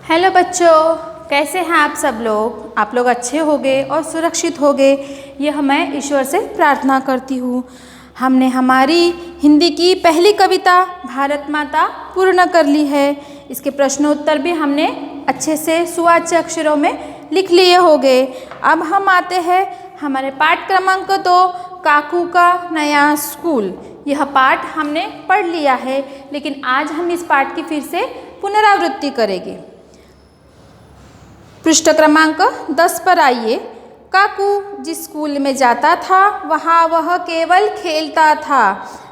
Hello बच्चों, कैसे हैं आप सब लोग। आप लोग अच्छे होंगे और सुरक्षित होंगे, यह मैं ईश्वर से प्रार्थना करती हूँ। हमने हमारी हिंदी की पहली कविता भारत माता पूर्ण कर ली है। इसके प्रश्नोत्तर भी हमने अच्छे से सुवाच्य अक्षरों में लिख लिए होंगे। अब हम आते हैं हमारे पाठ क्रमांक 2 काकू का नया स्कूल। यह पाठ हमने पढ़ लिया है, लेकिन आज हम इस पाठ की फिर से पुनरावृत्ति करेंगे। पृष्ठ क्रमांक 10 पर आइए। काकू जिस स्कूल में जाता था वहाँ वह केवल खेलता था।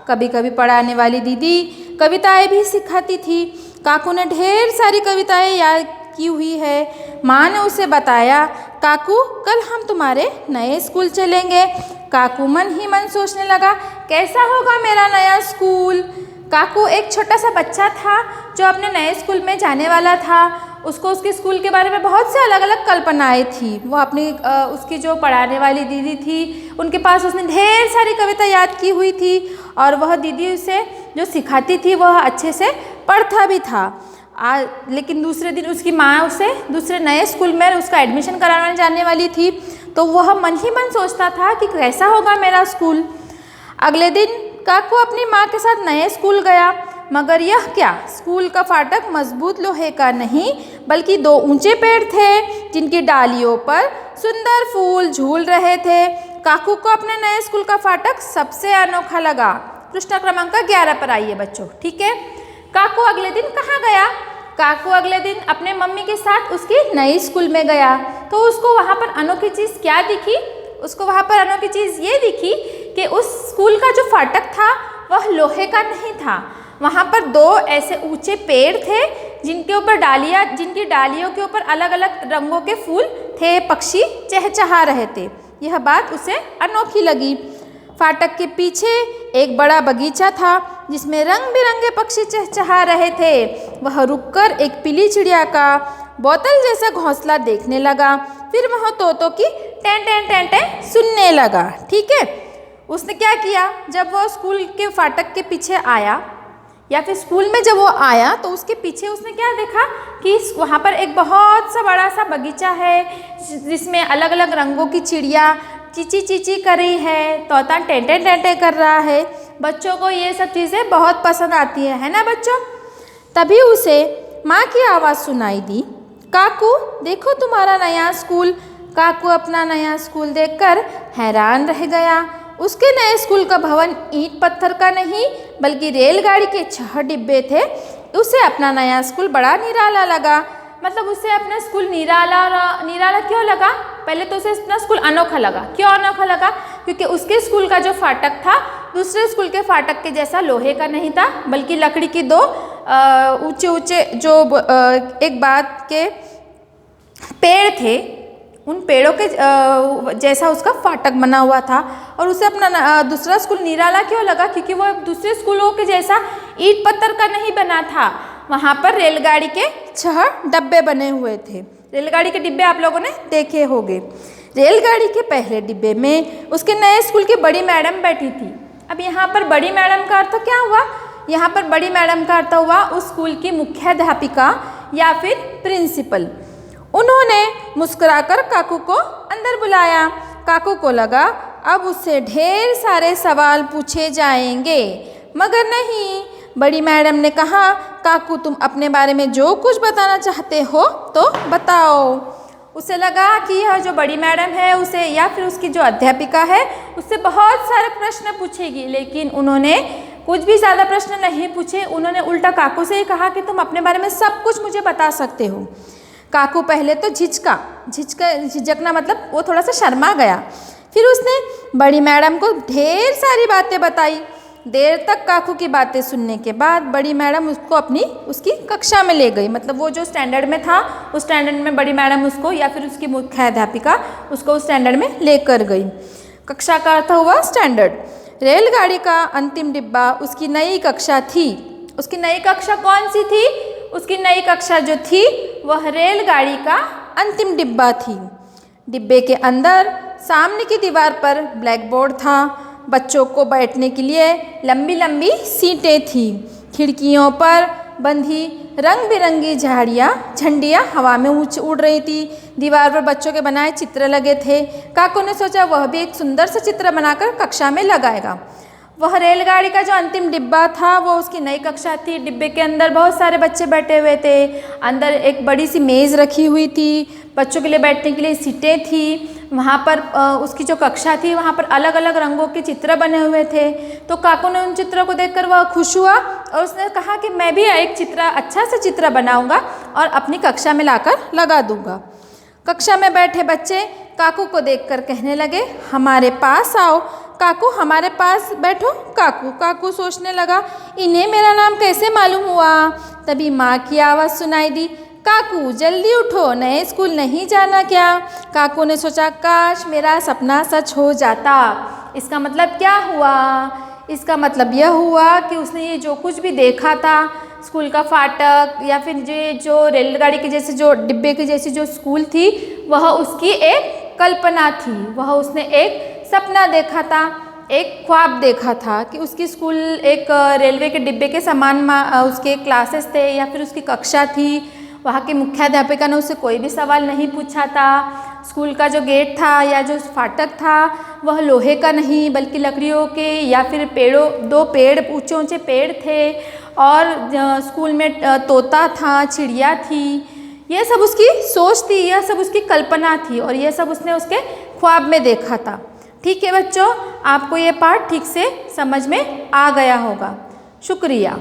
कभी कभी पढ़ाने वाली दीदी कविताएं भी सिखाती थी। काकू ने ढेर सारी कविताएं याद की हुई है। माँ ने उसे बताया, काकू कल हम तुम्हारे नए स्कूल चलेंगे। काकू मन ही मन सोचने लगा, कैसा होगा मेरा नया स्कूल। काकू एक छोटा सा बच्चा था जो अपने नए स्कूल में जाने वाला था। उसको उसके स्कूल के बारे में बहुत से अलग अलग कल्पनाएं थी। वो अपनी उसकी जो पढ़ाने वाली दीदी थी उनके पास उसने ढेर सारी कविता याद की हुई थी, और वह दीदी उसे जो सिखाती थी वह अच्छे से पढ़ता भी था। लेकिन दूसरे दिन उसकी माँ उसे दूसरे नए स्कूल में उसका एडमिशन कराने जाने वाली थी, तो वह मन ही मन सोचता था कि कैसा होगा मेरा स्कूल। अगले दिन काकू अपनी माँ के साथ नए स्कूल गया, मगर यह क्या, स्कूल का फाटक मजबूत लोहे का नहीं बल्कि 2 ऊंचे पेड़ थे जिनकी डालियों पर सुंदर फूल झूल रहे थे। काकू को अपने नए स्कूल का फाटक सबसे अनोखा लगा। पृष्ठ क्रमांक 11 पर आइए बच्चों, ठीक है। काकू अगले दिन कहाँ गया? काकू अगले दिन अपने मम्मी के साथ उसकी नई स्कूल में गया। तो उसको वहाँ पर अनोखी चीज़ क्या दिखी? उसको वहाँ पर अनोखी चीज़ ये दिखी कि उस स्कूल का जो फाटक था वह लोहे का नहीं था। वहाँ पर 2 ऐसे ऊंचे पेड़ थे जिनकी डालियों के ऊपर अलग अलग रंगों के फूल थे। पक्षी चहचहा रहे थे। यह बात उसे अनोखी लगी। फाटक के पीछे एक बड़ा बगीचा था जिसमें रंग बिरंगे पक्षी चहचहा रहे थे। वह रुककर एक पीली चिड़िया का बोतल जैसा घोंसला देखने लगा। फिर वह तोतों की टें टें टें टें सुनने लगा, ठीक है। उसने क्या किया, जब वह स्कूल के फाटक के पीछे आया या फिर स्कूल में जब वो आया तो उसके पीछे उसने क्या देखा कि वहाँ पर एक बहुत सा बड़ा सा बगीचा है जिसमें अलग अलग रंगों की चिड़िया चीची चीची कर रही है, तोता टेंटे टेंटे कर रहा है। बच्चों को ये सब चीज़ें बहुत पसंद आती है ना बच्चों। तभी उसे माँ की आवाज़ सुनाई दी, काकू देखो तुम्हारा नया स्कूल। काकू अपना नया स्कूल देखकर हैरान रह गया। उसके नए स्कूल का भवन ईंट पत्थर का नहीं बल्कि रेलगाड़ी के 6 डिब्बे थे। उसे अपना नया स्कूल बड़ा निराला लगा। मतलब उसे अपना स्कूल निराला क्यों लगा? पहले तो उसे अपना स्कूल अनोखा लगा। क्यों अनोखा लगा? क्योंकि उसके स्कूल का जो फाटक था दूसरे स्कूल के फाटक के जैसा लोहे का नहीं था, बल्कि लकड़ी की 2 ऊंचे ऊंचे जो एक बात के पेड़ थे, उन पेड़ों के जैसा उसका फाटक बना हुआ था। और उसे अपना दूसरा स्कूल निराला क्यों लगा? क्योंकि वो दूसरे स्कूलों के जैसा ईंट पत्थर का नहीं बना था। वहाँ पर रेलगाड़ी के 6 डब्बे बने हुए थे। रेलगाड़ी के डिब्बे आप लोगों ने देखे होंगे। रेलगाड़ी के पहले डिब्बे में उसके नए स्कूल की बड़ी मैडम बैठी थी। अब यहाँ पर बड़ी मैडम का अर्थ क्या हुआ? यहाँ पर बड़ी मैडम का अर्थ हुआ उस स्कूल की मुख्याध्यापिका या फिर प्रिंसिपल। उन्होंने मुस्कुराकर काकू को अंदर बुलाया। काकू को लगा अब उससे ढेर सारे सवाल पूछे जाएंगे, मगर नहीं। बड़ी मैडम ने कहा, काकू तुम अपने बारे में जो कुछ बताना चाहते हो तो बताओ। उसे लगा कि यह जो बड़ी मैडम है उसे या फिर उसकी जो अध्यापिका है उससे बहुत सारे प्रश्न पूछेगी, लेकिन उन्होंने कुछ भी ज़्यादा प्रश्न नहीं पूछे। उन्होंने उल्टा काकू से ही कहा कि तुम अपने बारे में सब कुछ मुझे बता सकते हो। काकू पहले तो झिझकना मतलब वो थोड़ा सा शर्मा गया। फिर उसने बड़ी मैडम को ढेर सारी बातें बताई। देर तक काकू की बातें सुनने के बाद बड़ी मैडम उसको उसकी कक्षा में ले गई। मतलब वो जो स्टैंडर्ड में था उस स्टैंडर्ड में बड़ी मैडम उसको या फिर उसकी मुख्याध्यापिका उसको उस स्टैंडर्ड में लेकर गई। कक्षा का अर्थ हुआ स्टैंडर्ड। रेलगाड़ी का अंतिम डिब्बा उसकी नई कक्षा थी। उसकी नई कक्षा कौन सी थी? उसकी नई कक्षा जो थी वह रेलगाड़ी का अंतिम डिब्बा थी। डिब्बे के अंदर सामने की दीवार पर ब्लैक बोर्ड था। बच्चों को बैठने के लिए लंबी लंबी सीटें थीं। खिड़कियों पर बंधी रंग बिरंगी झंडियाँ हवा में उड़ रही थी। दीवार पर बच्चों के बनाए चित्र लगे थे। काकू ने सोचा वह भी एक सुंदर सा चित्र बनाकर कक्षा में लगाएगा। वह रेलगाड़ी का जो अंतिम डिब्बा था वो उसकी नई कक्षा थी। डिब्बे के अंदर बहुत सारे बच्चे बैठे हुए थे। अंदर एक बड़ी सी मेज़ रखी हुई थी, बच्चों के लिए बैठने के लिए सीटें थी। वहाँ पर उसकी जो कक्षा थी वहाँ पर अलग अलग रंगों के चित्र बने हुए थे। तो काकू ने उन चित्रों को देखकर वह खुश हुआ और उसने कहा कि मैं भी एक अच्छा सा चित्र बनाऊंगा और अपनी कक्षा में लाकर लगा दूंगा। कक्षा में बैठे बच्चे काकू को देखकर कहने लगे, हमारे पास आओ। काकू हमारे पास बैठो। काकू सोचने लगा, इन्हें मेरा नाम कैसे मालूम हुआ। तभी माँ की आवाज़ सुनाई दी, काकू जल्दी उठो, नए स्कूल नहीं जाना क्या। काकू ने सोचा, काश मेरा सपना सच हो जाता। इसका मतलब क्या हुआ? इसका मतलब यह हुआ कि उसने ये जो कुछ भी देखा था, स्कूल का फाटक या फिर जो रेलगाड़ी के जैसे जो डिब्बे के जैसी जो स्कूल थी, वह उसकी एक कल्पना थी। वह उसने एक सपना देखा था, एक ख्वाब देखा था कि उसकी स्कूल एक रेलवे के डिब्बे के समान उसके क्लासेस थे या फिर उसकी कक्षा थी। वहाँ की मुख्याध्यापिका ने उससे कोई भी सवाल नहीं पूछा था। स्कूल का जो गेट था या जो फाटक था वह लोहे का नहीं बल्कि लकड़ियों के या फिर दो ऊंचे पेड़ थे। और स्कूल में तोता था, चिड़िया थी। यह सब उसकी सोच थी, यह सब उसकी कल्पना थी और यह सब उसने उसके ख्वाब में देखा था। ठीक है बच्चों, आपको ये पाठ ठीक से समझ में आ गया होगा। शुक्रिया।